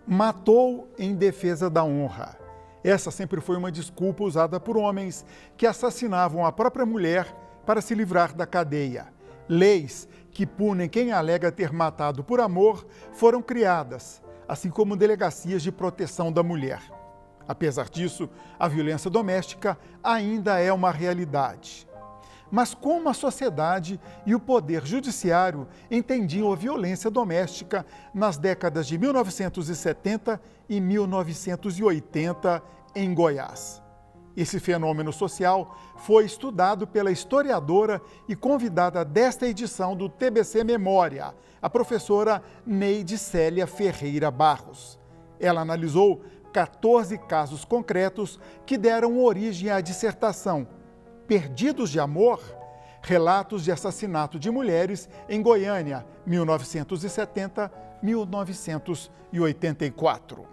matou em defesa da honra. Essa sempre foi uma desculpa usada por homens que assassinavam a própria mulher para se livrar da cadeia. Leis que punem quem alega ter matado por amor foram criadas, assim como delegacias de proteção da mulher. Apesar disso, a violência doméstica ainda é uma realidade. Mas como a sociedade e o poder judiciário entendiam a violência doméstica nas décadas de 1970 e 1980 em Goiás? Esse fenômeno social foi estudado pela historiadora e convidada desta edição do TBC Memória, a professora Neide Célia Ferreira Barros. Ela analisou 14 casos concretos que deram origem à dissertação Perdidos de Amor, relatos de assassinato de mulheres em Goiânia, 1970-1984.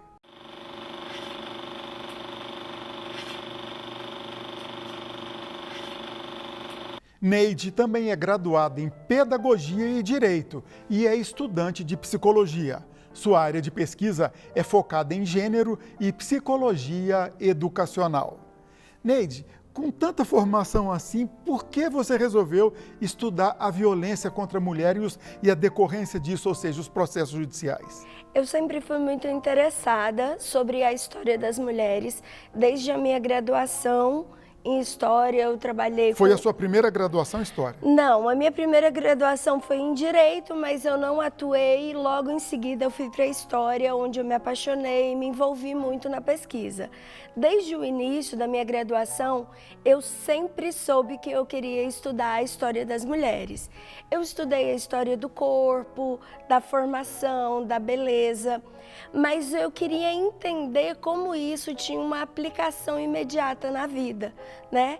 Neide também é graduada em Pedagogia e Direito e é estudante de Psicologia. Sua área de pesquisa é focada em gênero e psicologia educacional. Neide, com tanta formação assim, por que você resolveu estudar a violência contra mulheres e a decorrência disso, ou seja, os processos judiciais? Eu sempre fui muito interessada sobre a história das mulheres, desde a minha graduação em História, eu trabalhei Foi a sua primeira graduação em História? Não, a minha primeira graduação foi em Direito, mas eu não atuei. Logo em seguida eu fui para a História, onde eu me apaixonei e me envolvi muito na pesquisa. Desde o início da minha graduação, eu sempre soube que eu queria estudar a história das mulheres. Eu estudei a história do corpo, da formação, da beleza, mas eu queria entender como isso tinha uma aplicação imediata na vida, né?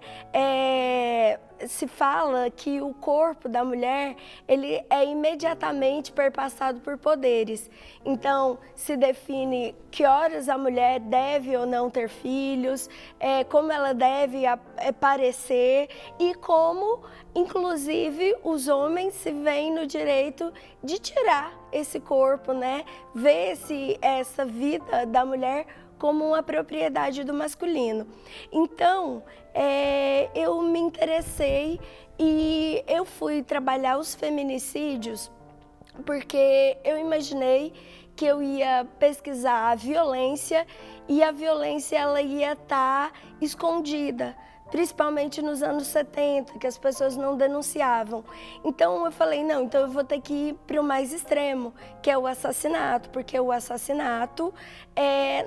Se fala que o corpo da mulher, ele é imediatamente perpassado por poderes. Então, se define que horas a mulher deve ou não ter filhos, como ela deve parecer e como, inclusive, os homens se veem no direito de tirar esse corpo, né? Ver essa vida da mulher como uma propriedade do masculino. Então, eu me interessei e eu fui trabalhar os feminicídios porque eu imaginei que eu ia pesquisar a violência e a violência ela ia estar escondida, principalmente nos anos 70, que as pessoas não denunciavam. Então eu falei, não, então eu vou ter que ir para o mais extremo, que é o assassinato, porque o assassinato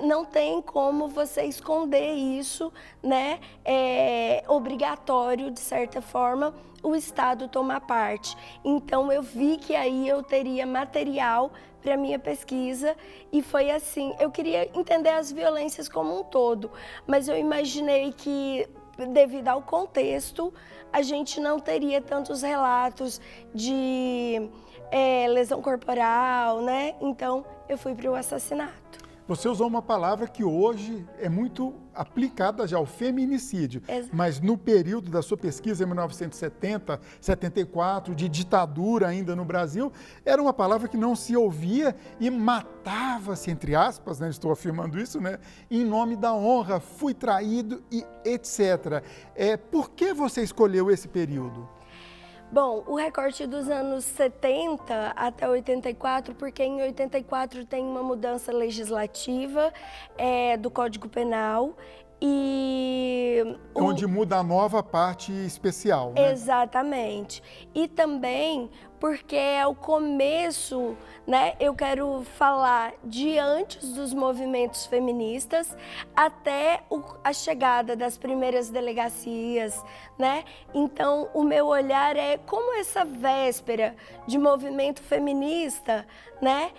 não tem como você esconder isso, né? É obrigatório, de certa forma, o Estado tomar parte. Então eu vi que aí eu teria material para minha pesquisa e foi assim, eu queria entender as violências como um todo, mas eu imaginei que devido ao contexto, a gente não teria tantos relatos de lesão corporal, né? Então, eu fui para o assassinato. Você usou uma palavra que hoje é muito aplicada já, o feminicídio. Exato. Mas no período da sua pesquisa, em 1970, 74, de ditadura ainda no Brasil, era uma palavra que não se ouvia e matava-se, entre aspas, né? Estou afirmando isso, né? Em nome da honra, fui traído e etc. Por que você escolheu esse período? Bom, o recorte dos anos 70 até 84, porque em 84 tem uma mudança legislativa do Código Penal e... Onde muda a nova parte especial, né? Exatamente. E também porque é o começo, né? Eu quero falar de antes dos movimentos feministas até a chegada das primeiras delegacias, né? Então, o meu olhar é como essa véspera de movimento feminista, né?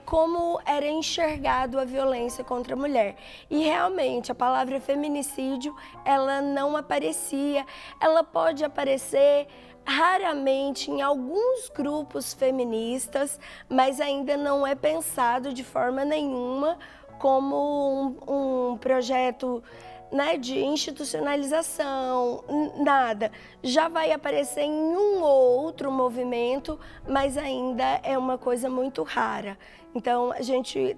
Como era enxergado a violência contra a mulher. E realmente a palavra feminicídio, ela não aparecia, ela pode aparecer raramente em alguns grupos feministas, mas ainda não é pensado de forma nenhuma como um projeto né, de institucionalização, nada. Já vai aparecer em um ou outro movimento, mas ainda é uma coisa muito rara. Então,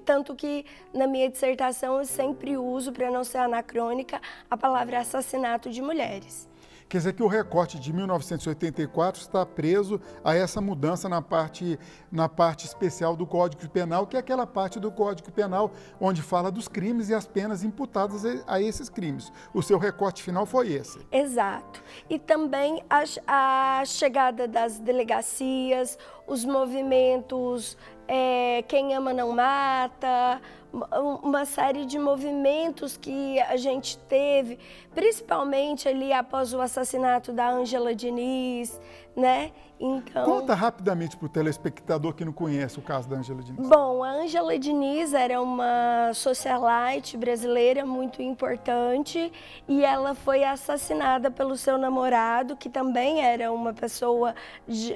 tanto que na minha dissertação eu sempre uso, para não ser anacrônica, a palavra assassinato de mulheres. Quer dizer que o recorte de 1984 está preso a essa mudança na parte especial do Código Penal, que é aquela parte do Código Penal onde fala dos crimes e as penas imputadas a esses crimes. O seu recorte final foi esse. Exato. E também a chegada das delegacias, os movimentos Quem Ama Não Mata, uma série de movimentos que a gente teve, principalmente ali após o assassinato da Ângela Diniz, né? Então, conta rapidamente para o telespectador que não conhece o caso da Ângela Diniz. Bom, a Ângela Diniz era uma socialite brasileira muito importante e ela foi assassinada pelo seu namorado, que também era uma pessoa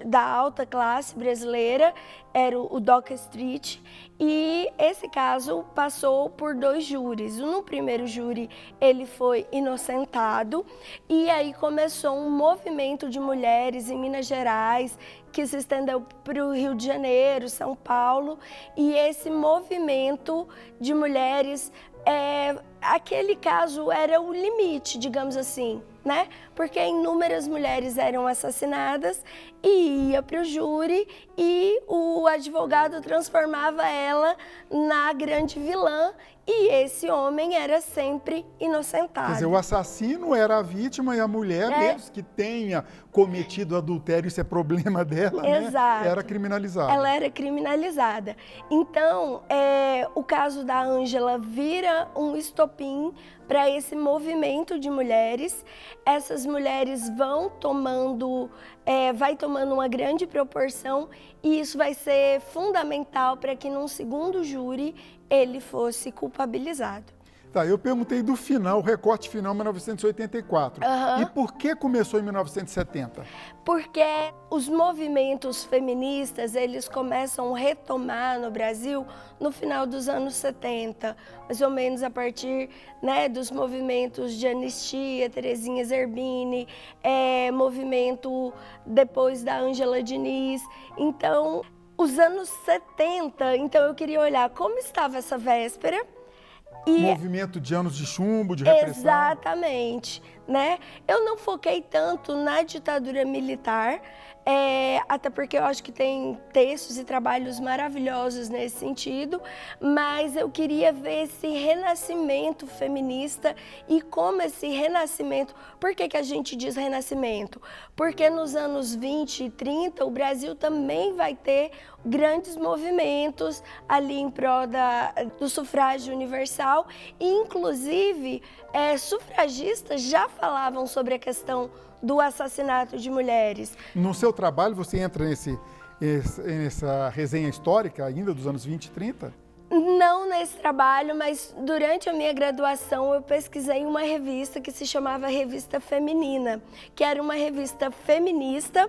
da alta classe brasileira, era o Doca Street, e esse caso passou por 2 júris. No primeiro júri ele foi inocentado e aí começou um movimento de mulheres em Minas Gerais que se estendeu para o Rio de Janeiro, São Paulo, e esse movimento de mulheres, aquele caso era o limite, digamos assim, né? Porque inúmeras mulheres eram assassinadas e ia para o júri e o advogado transformava ela na grande vilã e esse homem era sempre inocentado. Quer dizer, o assassino era a vítima e a mulher, mesmo que tenha cometido adultério, isso é problema dela, exato, né? Era criminalizada. Ela era criminalizada. Então, o caso da Ângela vira um estopim para esse movimento de mulheres. Essas mulheres vão tomando, vai tomando uma grande proporção e isso vai ser fundamental para que num segundo júri ele fosse culpabilizado. Tá, eu perguntei do final, o recorte final, 1984. E por que começou em 1970? Porque os movimentos feministas, eles começam a retomar no Brasil no final dos anos 70, mais ou menos a partir, né, dos movimentos de anistia, Terezinha Zerbini, movimento depois da Ângela Diniz. Então, os anos 70, então eu queria olhar como estava essa véspera. Movimento de anos de chumbo, de repressão. Exatamente, né? Eu não foquei tanto na ditadura militar, até porque eu acho que tem textos e trabalhos maravilhosos nesse sentido, mas eu queria ver esse renascimento feminista e como esse renascimento... Por que a gente diz renascimento? Porque nos anos 20 e 30 o Brasil também vai ter grandes movimentos ali em prol do sufrágio universal e, inclusive, sufragistas já falavam sobre a questão do assassinato de mulheres. No seu trabalho, você entra nessa resenha histórica ainda dos anos 20 e 30? Não nesse trabalho, mas durante a minha graduação eu pesquisei uma revista que se chamava Revista Feminina, que era uma revista feminista.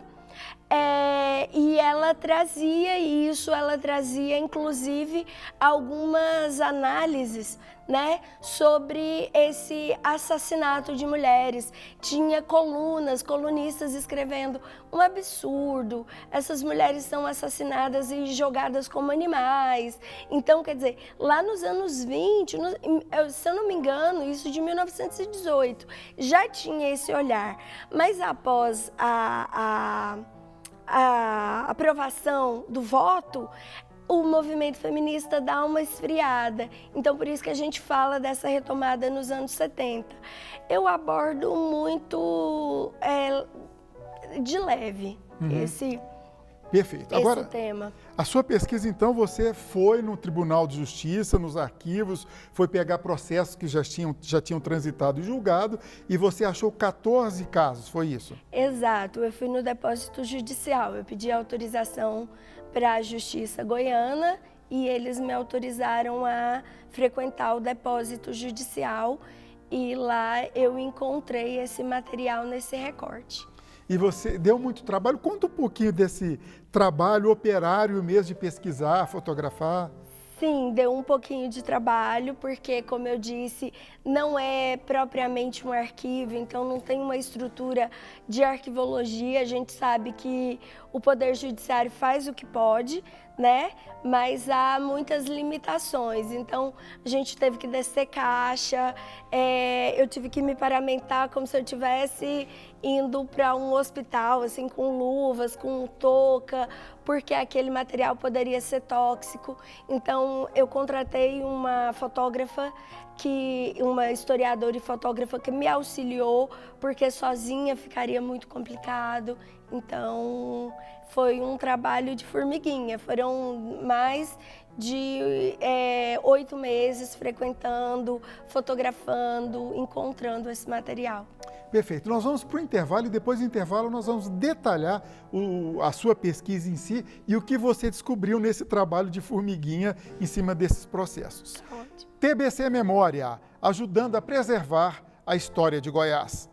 E ela trazia isso, ela trazia inclusive algumas análises, né, sobre esse assassinato de mulheres. Tinha colunistas escrevendo um absurdo, essas mulheres são assassinadas e jogadas como animais. Então, quer dizer, lá nos anos 20, se eu não me engano, isso de 1918, já tinha esse olhar. Mas após a aprovação do voto, o movimento feminista dá uma esfriada. Então, por isso que a gente fala dessa retomada nos anos 70. Eu abordo muito de leve Perfeito. Agora, esse tema. A sua pesquisa, então, você foi no Tribunal de Justiça, nos arquivos, foi pegar processos que já tinham transitado e julgado, e você achou 14 casos, foi isso? Exato, eu fui no depósito judicial, eu pedi autorização para a Justiça Goiana e eles me autorizaram a frequentar o depósito judicial e lá eu encontrei esse material nesse recorte. E você deu muito trabalho. Conta um pouquinho desse trabalho operário mesmo de pesquisar, fotografar. Sim, deu um pouquinho de trabalho, porque, como eu disse, não é propriamente um arquivo, então não tem uma estrutura de arquivologia. A gente sabe que o Poder Judiciário faz o que pode, né? Mas há muitas limitações. Então, a gente teve que descer caixa, eu tive que me paramentar como se eu estivesse indo para um hospital, assim, com luvas, com touca, porque aquele material poderia ser tóxico. Então, eu contratei uma fotógrafa, uma historiadora e fotógrafa que me auxiliou, porque sozinha ficaria muito complicado. Então, foi um trabalho de formiguinha. Foram mais de 8 meses frequentando, fotografando, encontrando esse material. Perfeito. Nós vamos para o intervalo e depois do intervalo nós vamos detalhar a sua pesquisa em si e o que você descobriu nesse trabalho de formiguinha em cima desses processos. Ótimo. TBC Memória, ajudando a preservar a história de Goiás.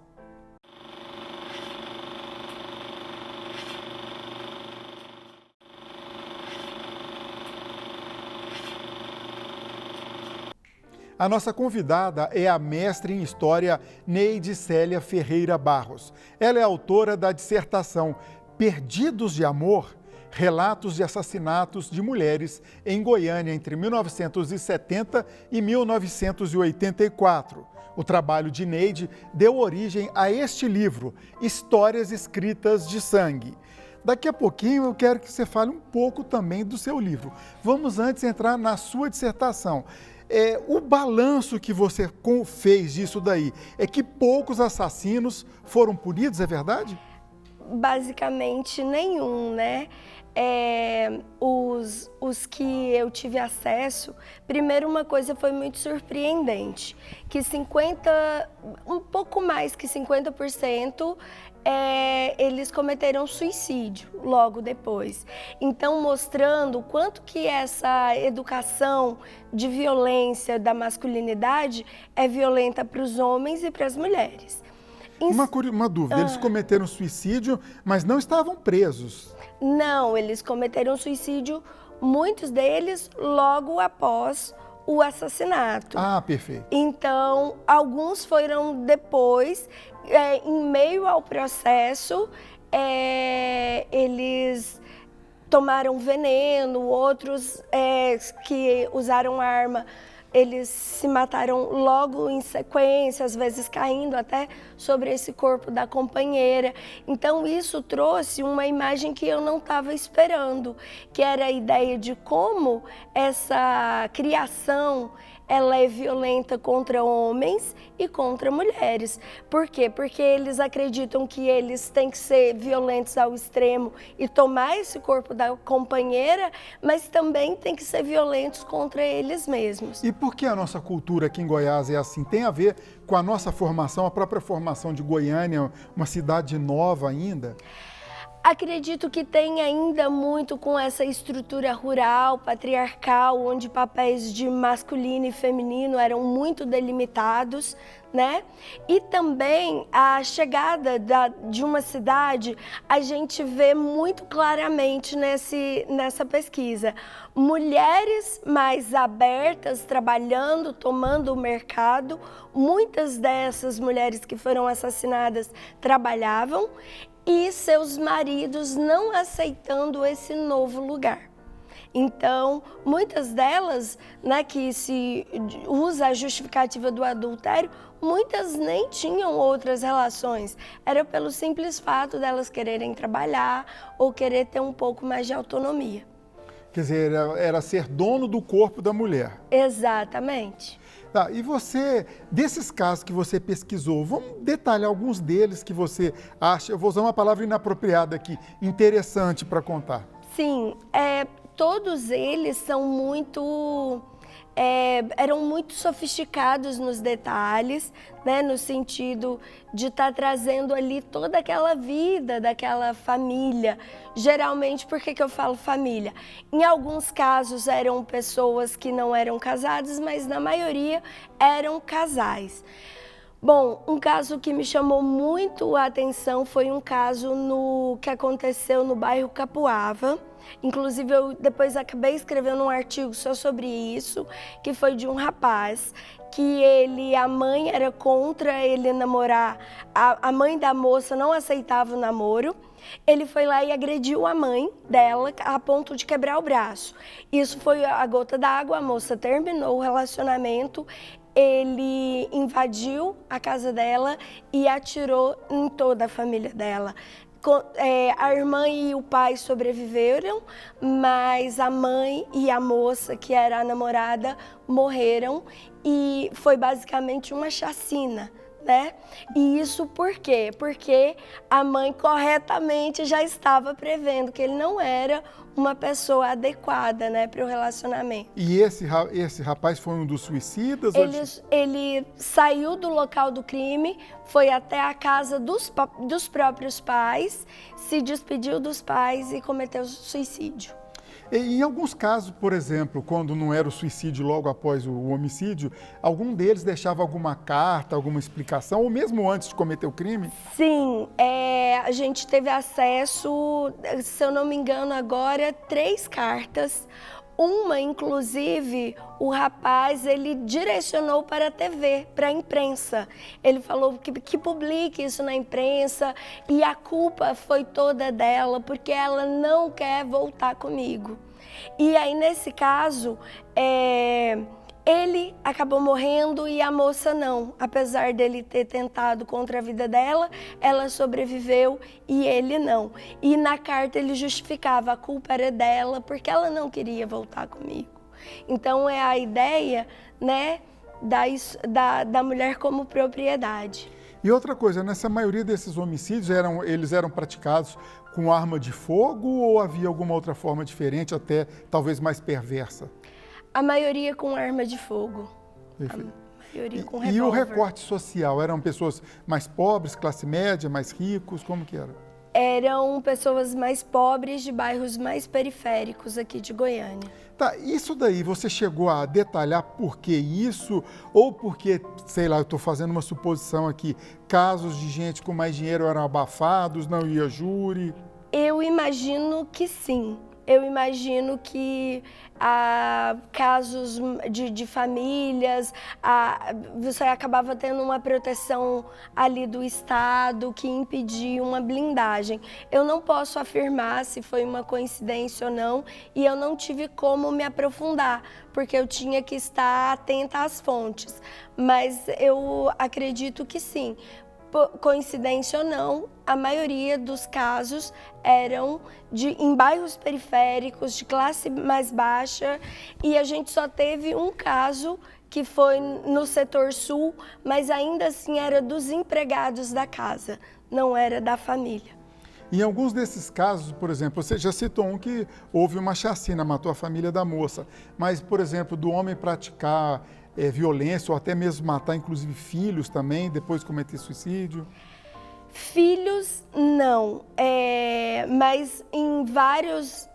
A nossa convidada é a mestre em História Neide Célia Ferreira Barros. Ela é autora da dissertação Perdidos de Amor, Relatos de Assassinatos de Mulheres em Goiânia entre 1970 e 1984. O trabalho de Neide deu origem a este livro, Histórias Escritas de Sangue. Daqui a pouquinho eu quero que você fale um pouco também do seu livro. Vamos antes entrar na sua dissertação. O balanço que você fez disso daí é que poucos assassinos foram punidos, é verdade? Basicamente nenhum, né? Os que eu tive acesso, primeiro uma coisa foi muito surpreendente, que um pouco mais que 50%, eles cometeram suicídio logo depois. Então, mostrando o quanto que essa educação de violência da masculinidade é violenta para os homens e para as mulheres. Uma dúvida, eles cometeram suicídio, mas não estavam presos? Não, eles cometeram suicídio, muitos deles logo após o assassinato. Ah, perfeito. Então, alguns foram depois, em meio ao processo, eles tomaram veneno, outros que usaram arma, eles se mataram logo em sequência, às vezes caindo até sobre esse corpo da companheira. Então isso trouxe uma imagem que eu não estava esperando, que era a ideia de como essa criação ela é violenta contra homens e contra mulheres. Por quê? Porque eles acreditam que eles têm que ser violentos ao extremo e tomar esse corpo da companheira, mas também têm que ser violentos contra eles mesmos. E por que a nossa cultura aqui em Goiás é assim? Tem a ver com a nossa formação, a própria formação de Goiânia, uma cidade nova ainda? Acredito que tem ainda muito com essa estrutura rural, patriarcal, onde papéis de masculino e feminino eram muito delimitados, né? E também a chegada de uma cidade, a gente vê muito claramente nessa pesquisa. Mulheres mais abertas, trabalhando, tomando o mercado. Muitas dessas mulheres que foram assassinadas trabalhavam, e seus maridos não aceitando esse novo lugar. Então, muitas delas, né, que se usa a justificativa do adultério, muitas nem tinham outras relações. Era pelo simples fato delas quererem trabalhar ou querer ter um pouco mais de autonomia. Quer dizer, era ser dono do corpo da mulher. Exatamente. Tá, e você, desses casos que você pesquisou, vamos detalhar alguns deles que você acha, eu vou usar uma palavra inapropriada aqui, interessante para contar. Sim, todos eles são eram muito sofisticados nos detalhes, né, no sentido de estar trazendo ali toda aquela vida daquela família. Geralmente, por que eu falo família? Em alguns casos eram pessoas que não eram casadas, mas na maioria eram casais. Bom, um caso que me chamou muito a atenção foi um caso que aconteceu no bairro Capuava. Inclusive, eu depois acabei escrevendo um artigo só sobre isso, que foi de um rapaz que a mãe era contra ele namorar, a mãe da moça não aceitava o namoro. Ele foi lá e agrediu a mãe dela a ponto de quebrar o braço. Isso foi a gota d'água, a moça terminou o relacionamento. Ele invadiu a casa dela e atirou em toda a família dela. A irmã e o pai sobreviveram, mas a mãe e a moça, que era a namorada, morreram e foi basicamente uma chacina, né? E isso por quê? Porque a mãe corretamente já estava prevendo que ele não era uma pessoa adequada, né, para o relacionamento. E esse rapaz foi um dos suicidas? Ele saiu do local do crime, foi até a casa dos próprios pais, se despediu dos pais e cometeu suicídio. Em alguns casos, por exemplo, quando não era o suicídio logo após o homicídio, algum deles deixava alguma carta, alguma explicação, ou mesmo antes de cometer o crime? Sim, a gente teve acesso, se eu não me engano agora, 3 cartas. Uma, inclusive, o rapaz, ele direcionou para a TV, para a imprensa. Ele falou que publique isso na imprensa e a culpa foi toda dela, porque ela não quer voltar comigo. E aí, nesse caso, ele acabou morrendo e a moça não. Apesar dele ter tentado contra a vida dela, ela sobreviveu e ele não. E na carta ele justificava, a culpa era dela porque ela não queria voltar comigo. Então é a ideia, né, da mulher como propriedade. E outra coisa, nessa maioria desses homicídios, eles eram praticados com arma de fogo ou havia alguma outra forma diferente, até talvez mais perversa? A maioria com arma de fogo. Perfeito. A maioria com revólver. E o recorte social? Eram pessoas mais pobres, classe média, mais ricos? Como que era? Eram pessoas mais pobres de bairros mais periféricos aqui de Goiânia. Tá, isso daí, você chegou a detalhar por que isso? Ou porque, sei lá, eu estou fazendo uma suposição aqui, casos de gente com mais dinheiro eram abafados, não ia júri? Eu imagino que sim. Eu imagino que casos de famílias, você acabava tendo uma proteção ali do Estado que impedia uma blindagem. Eu não posso afirmar se foi uma coincidência ou não, e eu não tive como me aprofundar, porque eu tinha que estar atenta às fontes. Mas eu acredito que sim. Coincidência ou não, a maioria dos casos eram em bairros periféricos, de classe mais baixa, e a gente só teve um caso que foi no setor sul, mas ainda assim era dos empregados da casa, não era da família. Em alguns desses casos, por exemplo, você já citou um que houve uma chacina, matou a família da moça, mas, por exemplo, do homem praticar violência ou até mesmo matar, inclusive, filhos também, depois de cometer suicídio? Filhos, não. Mas em vários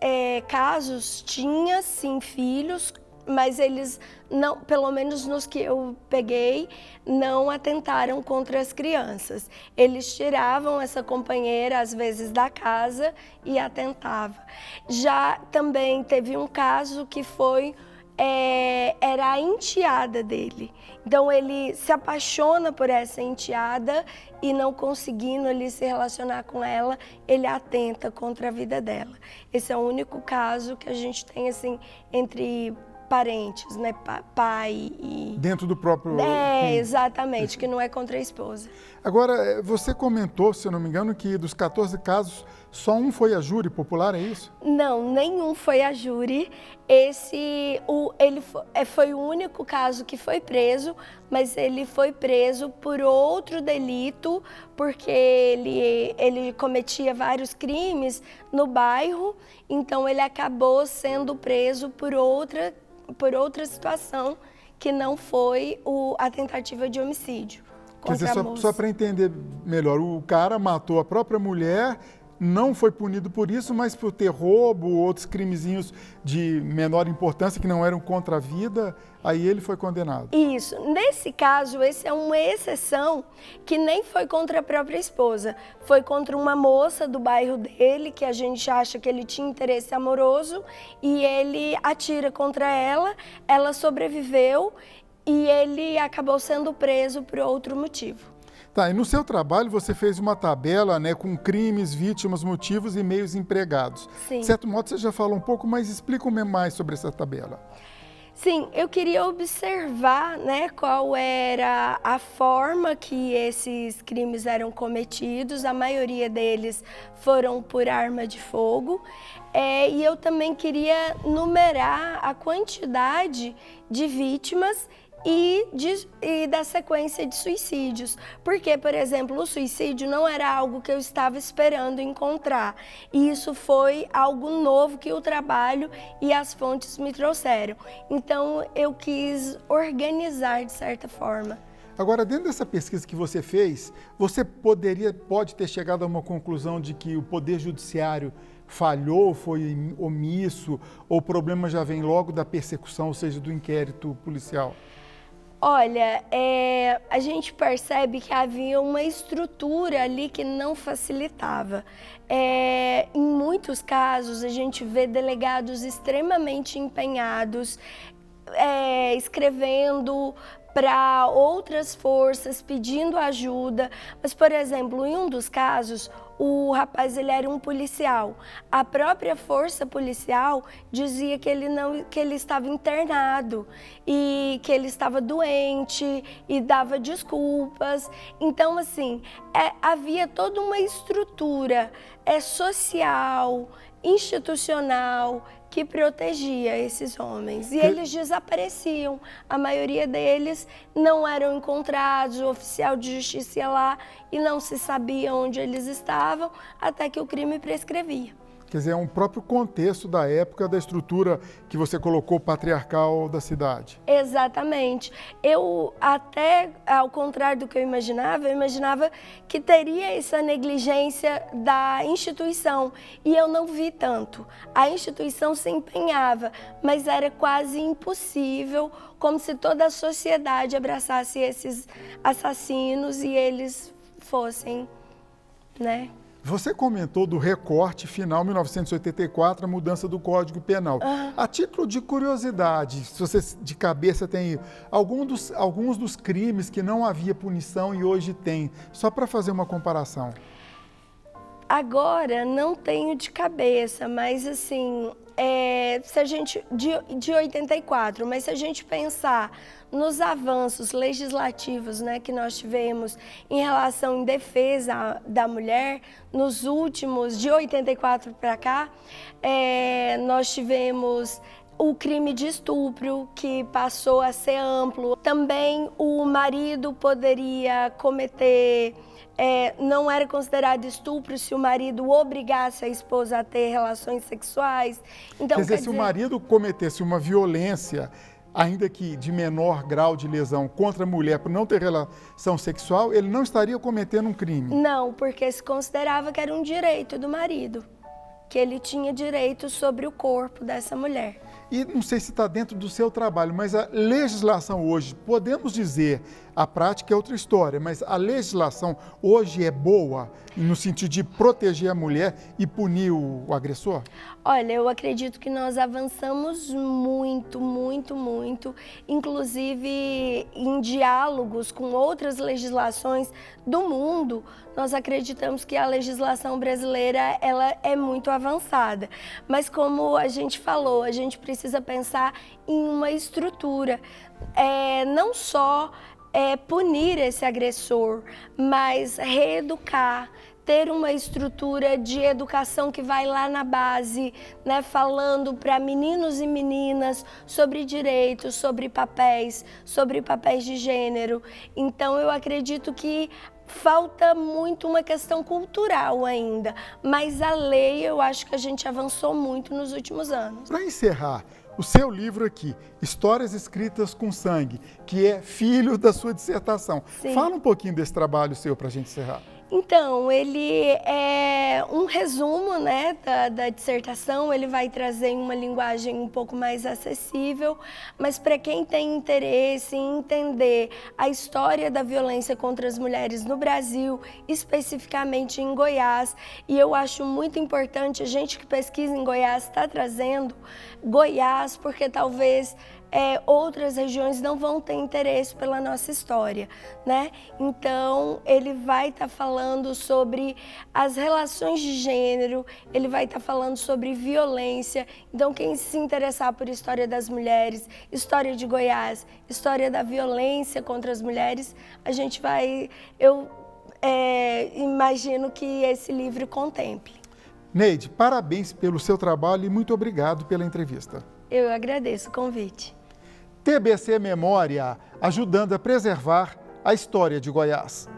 casos tinha, sim, filhos, mas eles, não, pelo menos nos que eu peguei, não atentaram contra as crianças. Eles tiravam essa companheira, às vezes, da casa e atentavam. Já também teve um caso que era a enteada dele. Então ele se apaixona por essa enteada e não conseguindo ali se relacionar com ela, ele atenta contra a vida dela. Esse é o único caso que a gente tem assim entre parentes, né, pai e... Dentro do próprio... exatamente, que não é contra a esposa. Agora, você comentou, se eu não me engano, que dos 14 casos, só um foi a júri popular, é isso? Não, nenhum foi a júri. Foi o único caso que foi preso, mas ele foi preso por outro delito, porque ele cometia vários crimes no bairro, então ele acabou sendo preso por outra situação que não foi a tentativa de homicídio. Quer dizer, só para entender melhor, o cara matou a própria mulher, não foi punido por isso, mas por ter roubo, outros crimezinhos de menor importância que não eram contra a vida, aí ele foi condenado. Isso. Nesse caso, esse é uma exceção que nem foi contra a própria esposa. Foi contra uma moça do bairro dele, que a gente acha que ele tinha interesse amoroso, e ele atira contra ela, ela sobreviveu e ele acabou sendo preso por outro motivo. Tá, e no seu trabalho você fez uma tabela, né, com crimes, vítimas, motivos e meios empregados. Sim. De certo modo você já falou um pouco, mas explica mais sobre essa tabela. Sim, eu queria observar, né, qual era a forma que esses crimes eram cometidos. A maioria deles foram por arma de fogo. E eu também queria numerar a quantidade de vítimas e da sequência de suicídios. Porque, por exemplo, o suicídio não era algo que eu estava esperando encontrar. E isso foi algo novo que o trabalho e as fontes me trouxeram. Então, eu quis organizar de certa forma. Agora, dentro dessa pesquisa que você fez, você pode ter chegado a uma conclusão de que o Poder Judiciário falhou, foi omisso, ou o problema já vem logo da persecução, ou seja, do inquérito policial? Olha, a gente percebe que havia uma estrutura ali que não facilitava. Em muitos casos, a gente vê delegados extremamente empenhados, escrevendo para outras forças, pedindo ajuda. Mas, por exemplo, em um dos casos, o rapaz ele era um policial. A própria força policial dizia que ele estava internado e que ele estava doente e dava desculpas. Então, assim, havia toda uma estrutura social, institucional, que protegia esses homens. E eles desapareciam. A maioria deles não eram encontrados, o oficial de justiça ia lá e não se sabia onde eles estavam, até que o crime prescrevia. Quer dizer, é um próprio contexto da época, da estrutura que você colocou patriarcal da cidade. Exatamente. Eu, até ao contrário do que eu imaginava que teria essa negligência da instituição. E eu não vi tanto. A instituição se empenhava, mas era quase impossível, como se toda a sociedade abraçasse esses assassinos e eles fossem, né? Você comentou do recorte final 1984, a mudança do Código Penal. A título de curiosidade, se você de cabeça tem alguns dos crimes que não havia punição e hoje tem, só para fazer uma comparação. Agora não tenho de cabeça, mas assim, se a gente de 84, mas se a gente pensar nos avanços legislativos, né, que nós tivemos em relação em defesa da mulher, nos últimos, de 84 para cá, nós tivemos o crime de estupro, que passou a ser amplo. Também o marido poderia cometer, não era considerado estupro se o marido obrigasse a esposa a ter relações sexuais. Então, quer dizer, se o marido cometesse uma violência, ainda que de menor grau de lesão, contra a mulher por não ter relação sexual, ele não estaria cometendo um crime? Não, porque se considerava que era um direito do marido, que ele tinha direito sobre o corpo dessa mulher. E não sei se está dentro do seu trabalho, mas a legislação hoje, podemos dizer, a prática é outra história, mas a legislação hoje é boa no sentido de proteger a mulher e punir o agressor? Olha, eu acredito que nós avançamos muito, muito, muito, inclusive em diálogos com outras legislações do mundo. Nós acreditamos que a legislação brasileira ela é muito avançada, mas como a gente falou, a gente precisa pensar em uma estrutura, não só punir esse agressor, mas reeducar, ter uma estrutura de educação que vai lá na base, né, falando para meninos e meninas sobre direitos, sobre papéis de gênero. Então eu acredito que falta muito uma questão cultural ainda, mas a lei eu acho que a gente avançou muito nos últimos anos. Para encerrar, o seu livro aqui, Histórias Escritas com Sangue, que é filho da sua dissertação. Sim. Fala um pouquinho desse trabalho seu para a gente encerrar. Então, ele é um resumo, né, da dissertação, ele vai trazer uma linguagem um pouco mais acessível, mas para quem tem interesse em entender a história da violência contra as mulheres no Brasil, especificamente em Goiás, e eu acho muito importante, a gente que pesquisa em Goiás está trazendo Goiás, porque talvez outras regiões não vão ter interesse pela nossa história, né? Então, ele vai estar falando sobre as relações de gênero, ele vai estar falando sobre violência. Então, quem se interessar por história das mulheres, história de Goiás, história da violência contra as mulheres, a gente vai... Eu imagino que esse livro contemple. Neide, parabéns pelo seu trabalho e muito obrigado pela entrevista. Eu agradeço o convite. TBC Memória, ajudando a preservar a história de Goiás.